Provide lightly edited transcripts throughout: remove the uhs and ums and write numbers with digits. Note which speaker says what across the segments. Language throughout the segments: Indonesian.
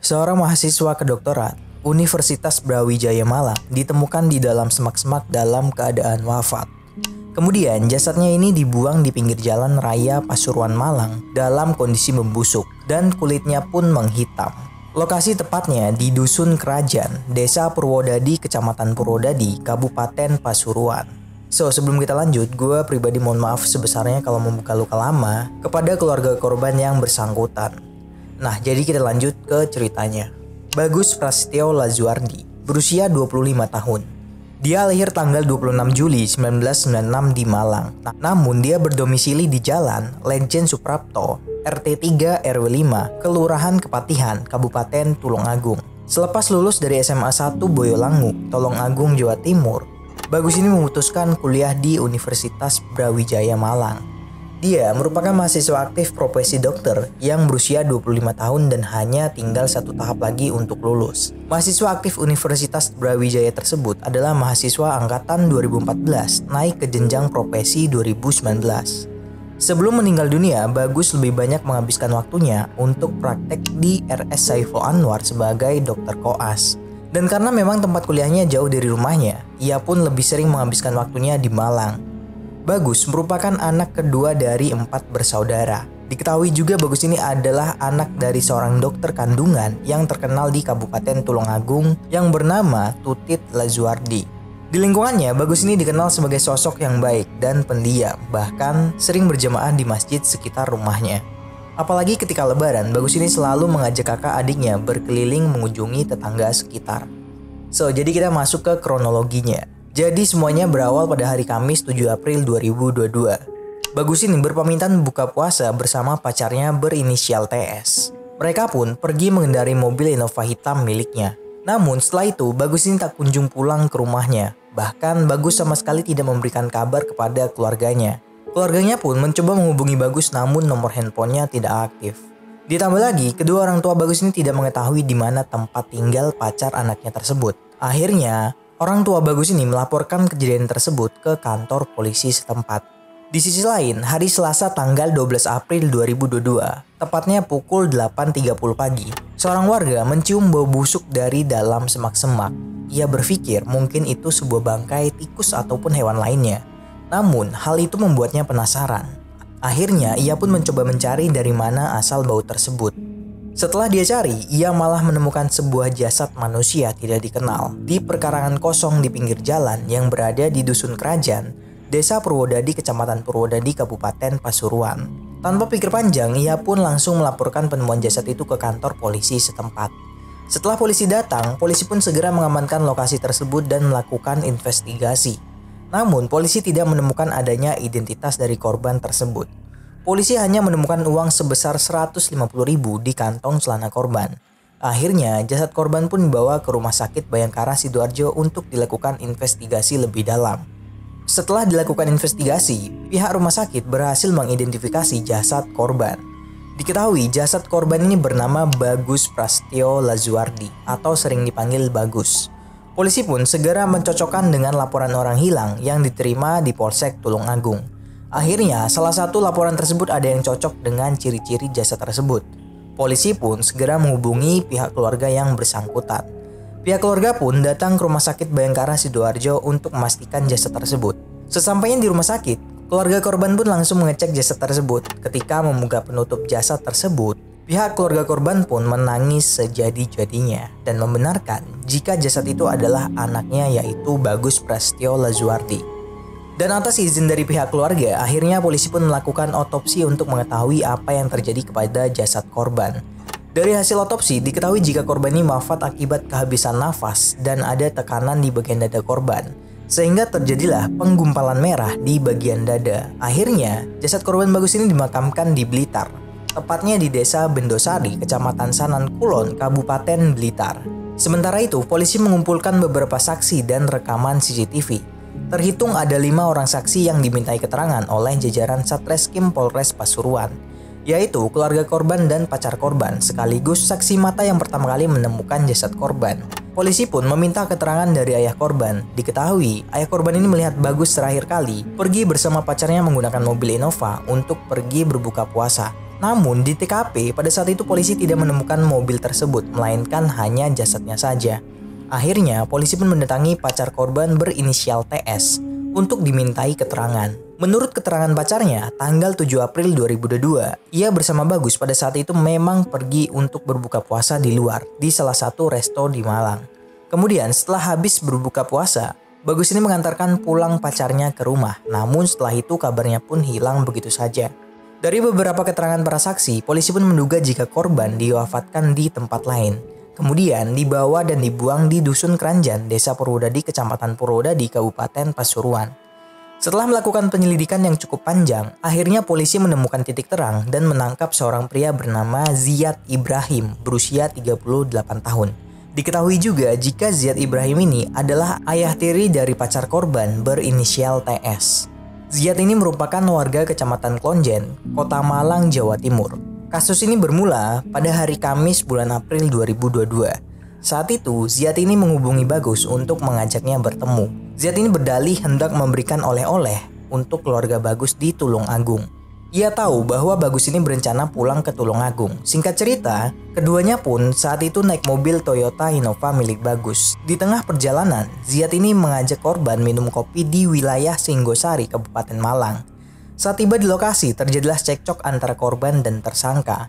Speaker 1: Seorang mahasiswa kedokteran Universitas Brawijaya Malang ditemukan di dalam semak-semak dalam keadaan wafat. Kemudian jasadnya ini dibuang di pinggir jalan raya Pasuruan Malang dalam kondisi membusuk dan kulitnya pun menghitam. Lokasi tepatnya di Dusun Kerajaan, Desa Purwodadi, Kecamatan Purwodadi, Kabupaten Pasuruan. Sebelum kita lanjut, gue pribadi mohon maaf sebesarnya kalau membuka luka lama kepada keluarga korban yang bersangkutan. Nah, jadi kita lanjut ke ceritanya. Bagus Prasetyo Lazuardi, berusia 25 tahun. Dia lahir tanggal 26 Juli 1996 di Malang. Namun dia berdomisili di Jalan Lejen Suprapto, RT 3 RW 5, Kelurahan Kepatihan, Kabupaten Tulungagung. Selepas lulus dari SMA 1 Boyolangu, Tulungagung, Jawa Timur, Bagus ini memutuskan kuliah di Universitas Brawijaya Malang. Dia merupakan mahasiswa aktif profesi dokter yang berusia 25 tahun dan hanya tinggal satu tahap lagi untuk lulus. Mahasiswa aktif Universitas Brawijaya tersebut adalah mahasiswa angkatan 2014 naik ke jenjang profesi 2019. Sebelum meninggal dunia, Bagus lebih banyak menghabiskan waktunya untuk praktek di RS Saiful Anwar sebagai dokter koas. Dan karena memang tempat kuliahnya jauh dari rumahnya, ia pun lebih sering menghabiskan waktunya di Malang. Bagus merupakan anak kedua dari 4 bersaudara. Diketahui juga Bagus ini adalah anak dari seorang dokter kandungan yang terkenal di Kabupaten Tulungagung yang bernama Tutit Lazuardi. Di lingkungannya, Bagus ini dikenal sebagai sosok yang baik dan pendiam, bahkan sering berjamaah di masjid sekitar rumahnya. Apalagi ketika lebaran, Bagus ini selalu mengajak kakak adiknya berkeliling mengunjungi tetangga sekitar. Jadi kita masuk ke kronologinya. Jadi semuanya berawal pada hari Kamis 7 April 2022. Bagus ini berpamitan buka puasa bersama pacarnya berinisial TS. Mereka pun pergi mengendarai mobil Innova hitam miliknya. Namun setelah itu Bagus ini tak kunjung pulang ke rumahnya. Bahkan Bagus sama sekali tidak memberikan kabar kepada keluarganya. Keluarganya pun mencoba menghubungi Bagus namun nomor handphonenya tidak aktif. Ditambah lagi, kedua orang tua Bagus ini tidak mengetahui di mana tempat tinggal pacar anaknya tersebut. Akhirnya, orang tua Bagus ini melaporkan kejadian tersebut ke kantor polisi setempat. Di sisi lain, hari Selasa tanggal 12 April 2022, tepatnya pukul 8.30 pagi, seorang warga mencium bau busuk dari dalam semak-semak. Ia berpikir mungkin itu sebuah bangkai tikus ataupun hewan lainnya. Namun, hal itu membuatnya penasaran. Akhirnya, ia pun mencoba mencari dari mana asal bau tersebut. Setelah dia cari, ia malah menemukan sebuah jasad manusia tidak dikenal di perkarangan kosong di pinggir jalan yang berada di Dusun Kerajaan, Desa Purwodadi, Kecamatan Purwodadi, Kabupaten Pasuruan. Tanpa pikir panjang, ia pun langsung melaporkan penemuan jasad itu ke kantor polisi setempat. Setelah polisi datang, polisi pun segera mengamankan lokasi tersebut dan melakukan investigasi. Namun, polisi tidak menemukan adanya identitas dari korban tersebut. Polisi hanya menemukan uang sebesar 150.000 di kantong celana korban. Akhirnya, jasad korban pun dibawa ke Rumah Sakit Bayangkara Sidoarjo untuk dilakukan investigasi lebih dalam. Setelah dilakukan investigasi, pihak rumah sakit berhasil mengidentifikasi jasad korban. Diketahui jasad korban ini bernama Bagus Prasetyo Lazuardi atau sering dipanggil Bagus. Polisi pun segera mencocokkan dengan laporan orang hilang yang diterima di Polsek Tulungagung. Akhirnya, salah satu laporan tersebut ada yang cocok dengan ciri-ciri jasad tersebut. Polisi pun segera menghubungi pihak keluarga yang bersangkutan. Pihak keluarga pun datang ke Rumah Sakit Bayangkara Sidoarjo untuk memastikan jasad tersebut. Sesampainya di rumah sakit, keluarga korban pun langsung mengecek jasad tersebut. Ketika membuka penutup jasad tersebut, pihak keluarga korban pun menangis sejadi-jadinya dan membenarkan jika jasad itu adalah anaknya yaitu Bagus Prasetyo Lazuardi. Dan atas izin dari pihak keluarga, akhirnya polisi pun melakukan otopsi untuk mengetahui apa yang terjadi kepada jasad korban. Dari hasil otopsi, diketahui jika korban ini wafat akibat kehabisan nafas dan ada tekanan di bagian dada korban, sehingga terjadilah penggumpalan merah di bagian dada. Akhirnya, jasad korban Bagus ini dimakamkan di Blitar, tepatnya di Desa Bendosari, Kecamatan Sanan Kulon, Kabupaten Blitar. Sementara itu, polisi mengumpulkan beberapa saksi dan rekaman CCTV. Terhitung ada 5 orang saksi yang dimintai keterangan oleh jajaran Satreskrim Polres Pasuruan, yaitu keluarga korban dan pacar korban, sekaligus saksi mata yang pertama kali menemukan jasad korban. Polisi pun meminta keterangan dari ayah korban. Diketahui, ayah korban ini melihat Bagus terakhir kali pergi bersama pacarnya menggunakan mobil Innova untuk pergi berbuka puasa. Namun di TKP pada saat itu polisi tidak menemukan mobil tersebut, melainkan hanya jasadnya saja. Akhirnya polisi pun mendatangi pacar korban berinisial TS untuk dimintai keterangan. Menurut keterangan pacarnya, tanggal 7 April 2022, ia bersama Bagus pada saat itu memang pergi untuk berbuka puasa di luar, di salah satu resto di Malang. Kemudian setelah habis berbuka puasa, Bagus ini mengantarkan pulang pacarnya ke rumah. Namun setelah itu kabarnya pun hilang begitu saja. Dari beberapa keterangan para saksi, polisi pun menduga jika korban diwafatkan di tempat lain. Kemudian dibawa dan dibuang di Dusun Keranjan, Desa Purwodadi, Kecamatan Purwodadi, Kabupaten Pasuruan. Setelah melakukan penyelidikan yang cukup panjang, akhirnya polisi menemukan titik terang dan menangkap seorang pria bernama Ziyad Ibrahim berusia 38 tahun. Diketahui juga jika Ziyad Ibrahim ini adalah ayah tiri dari pacar korban berinisial TS. Ziyad ini merupakan warga Kecamatan Klonjen, Kota Malang, Jawa Timur. Kasus ini bermula pada hari Kamis bulan April 2022. Saat itu, Ziyad ini menghubungi Bagus untuk mengajaknya bertemu. Ziyad ini berdalih hendak memberikan oleh-oleh untuk keluarga Bagus di Tulung Agung. Ia tahu bahwa Bagus ini berencana pulang ke Tulung Agung. Singkat cerita, keduanya pun saat itu naik mobil Toyota Innova milik Bagus. Di tengah perjalanan, Ziyad ini mengajak korban minum kopi di wilayah Singgosari, Kabupaten Malang. Saat tiba di lokasi, terjadilah cekcok antara korban dan tersangka.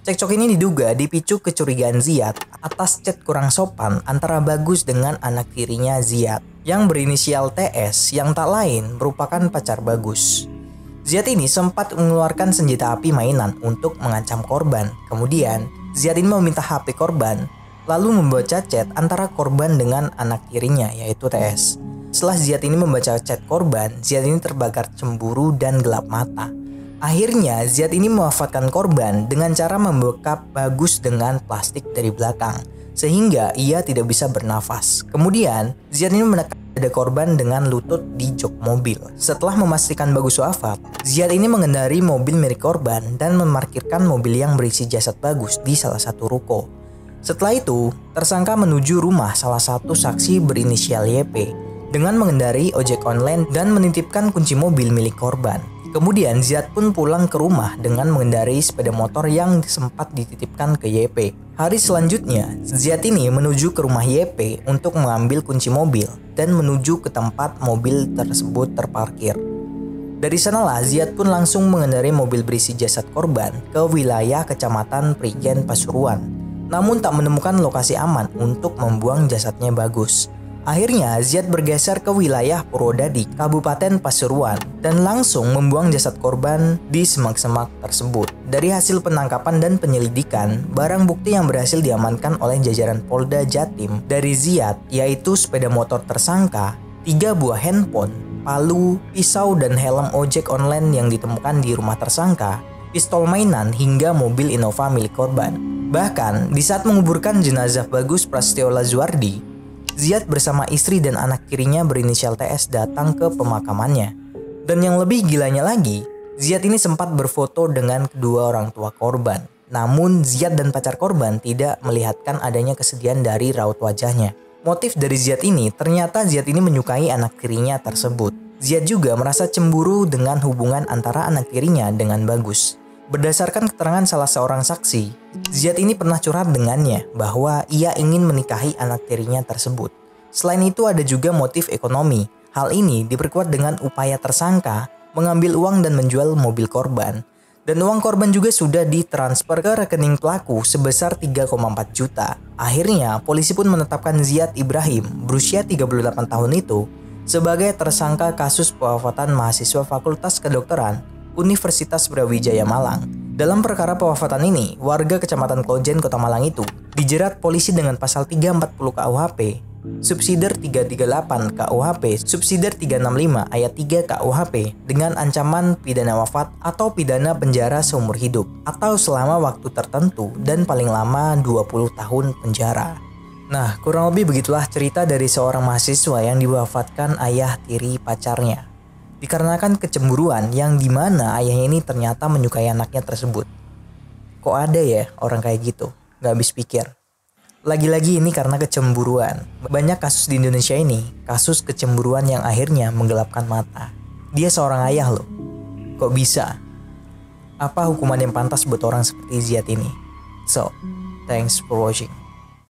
Speaker 1: Cekcok ini diduga dipicu kecurigaan Ziyad atas chat kurang sopan antara Bagus dengan anak tirinya Ziyad yang berinisial TS yang tak lain merupakan pacar Bagus. Ziyad ini sempat mengeluarkan senjata api mainan untuk mengancam korban. Kemudian, Ziyad ini meminta HP korban, lalu membaca chat antara korban dengan anak tirinya yaitu TS. Setelah Ziyad ini membaca chat korban, Ziyad ini terbakar cemburu dan gelap mata. Akhirnya, Ziyad ini mewafatkan korban dengan cara membekap Bagus dengan plastik dari belakang, sehingga ia tidak bisa bernafas. Kemudian, Ziyad ini menekan dada korban dengan lutut di jok mobil. Setelah memastikan Bagus wafat, Ziyad ini mengendarai mobil milik korban dan memarkirkan mobil yang berisi jasad Bagus di salah satu ruko. Setelah itu, tersangka menuju rumah salah satu saksi berinisial YP dengan mengendarai ojek online dan menitipkan kunci mobil milik korban. Kemudian Ziyad pun pulang ke rumah dengan mengendarai sepeda motor yang sempat dititipkan ke YP. Hari selanjutnya, Ziyad ini menuju ke rumah YP untuk mengambil kunci mobil dan menuju ke tempat mobil tersebut terparkir. Dari sanalah Ziyad pun langsung mengendarai mobil berisi jasad korban ke wilayah Kecamatan Prigen, Pasuruan. Namun tak menemukan lokasi aman untuk membuang jasadnya Bagus. Akhirnya Ziyad bergeser ke wilayah Purwodadi, Kabupaten Pasuruan, dan langsung membuang jasad korban di semak-semak tersebut. Dari hasil penangkapan dan penyelidikan, barang bukti yang berhasil diamankan oleh jajaran Polda Jatim dari Ziyad yaitu sepeda motor tersangka, 3 buah handphone, palu, pisau, dan helm ojek online yang ditemukan di rumah tersangka, pistol mainan, hingga mobil Innova milik korban. Bahkan, di saat menguburkan jenazah Bagus Prasetyo Lazuardi, Ziyad bersama istri dan anak tirinya berinisial TS datang ke pemakamannya. Dan yang lebih gilanya lagi, Ziyad ini sempat berfoto dengan kedua orang tua korban. Namun Ziyad dan pacar korban tidak melihatkan adanya kesedihan dari raut wajahnya. Motif dari Ziyad ini, ternyata Ziyad ini menyukai anak tirinya tersebut. Ziyad juga merasa cemburu dengan hubungan antara anak tirinya dengan Bagus. Berdasarkan keterangan salah seorang saksi, Ziyad ini pernah curhat dengannya bahwa ia ingin menikahi anak tirinya tersebut. Selain itu ada juga motif ekonomi. Hal ini diperkuat dengan upaya tersangka mengambil uang dan menjual mobil korban. Dan uang korban juga sudah ditransfer ke rekening pelaku sebesar 3,4 juta. Akhirnya polisi pun menetapkan Ziyad Ibrahim berusia 38 tahun itu sebagai tersangka kasus pewafatan mahasiswa Fakultas Kedokteran Universitas Brawijaya Malang. Dalam perkara pewafatan ini, warga Kecamatan Klonjen, Kota Malang itu dijerat polisi dengan pasal 340 KUHP, subsider 338 KUHP, subsider 365 ayat 3 KUHP dengan ancaman pidana wafat atau pidana penjara seumur hidup atau selama waktu tertentu dan paling lama 20 tahun penjara. Nah, kurang lebih begitulah cerita dari seorang mahasiswa yang diwafatkan ayah tiri pacarnya. Dikarenakan kecemburuan yang dimana ayahnya ini ternyata menyukai anaknya tersebut. Kok ada ya orang kayak gitu? Gak habis pikir. Lagi-lagi ini karena kecemburuan. Banyak kasus di Indonesia ini, kasus kecemburuan yang akhirnya menggelapkan mata. Dia seorang ayah loh. Kok bisa? apa hukuman yang pantas buat orang seperti Ziad ini. So, thanks for watching.